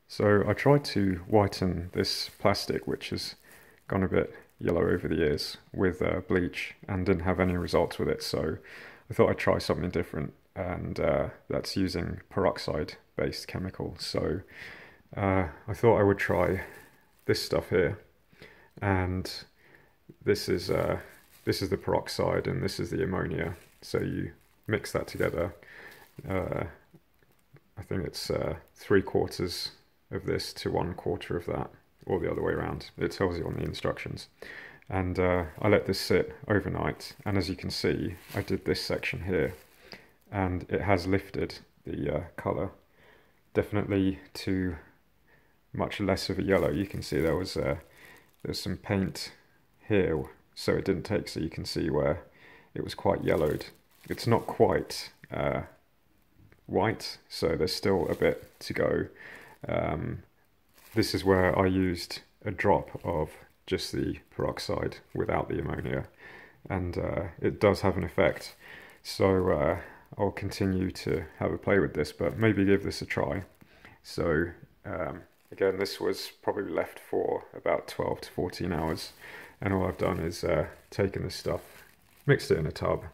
So I tried to whiten this plastic, which has gone a bit yellow over the years, with bleach and didn't have any results with it. So I thought I'd try something different, and that's using peroxide-based chemical. So I thought I would try this stuff here, and this is uh, this is the peroxide, and this is the ammonia. So you mix that together. Uh, I think it's 3/4 of this to 1/4 of that, or the other way around. It tells you on the instructions. And I let this sit overnight, and as you can see, I did this section here, and it has lifted the colour definitely to much less of a yellow. You can see there's some paint here, so it didn't take, so you can see where it was quite yellowed. It's not quite white, so there's still a bit to go. This is where I used a drop of just the peroxide without the ammonia, and it does have an effect. So I'll continue to have a play with this, but maybe give this a try. So again, this was probably left for about 12 to 14 hours, and all I've done is taken this stuff, mixed it in a tub,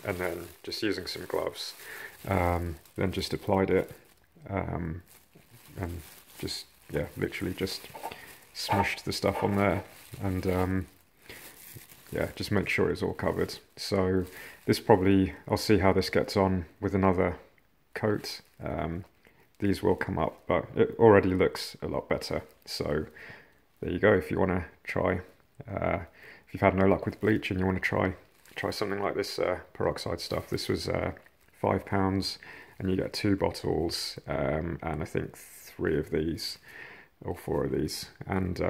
and then just using some gloves, then just applied it, and just, yeah, literally just smushed the stuff on there, and yeah, just make sure it's all covered. So this probably, I'll see how this gets on with another coat. These will come up, but it already looks a lot better. So there you go. If you want to try, if you've had no luck with bleach and you want to try something like this peroxide stuff, this was £5, and you get 2 bottles, and I think 3 of these or 4 of these, and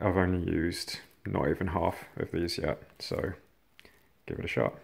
I've only used not even half of these yet, so give it a shot.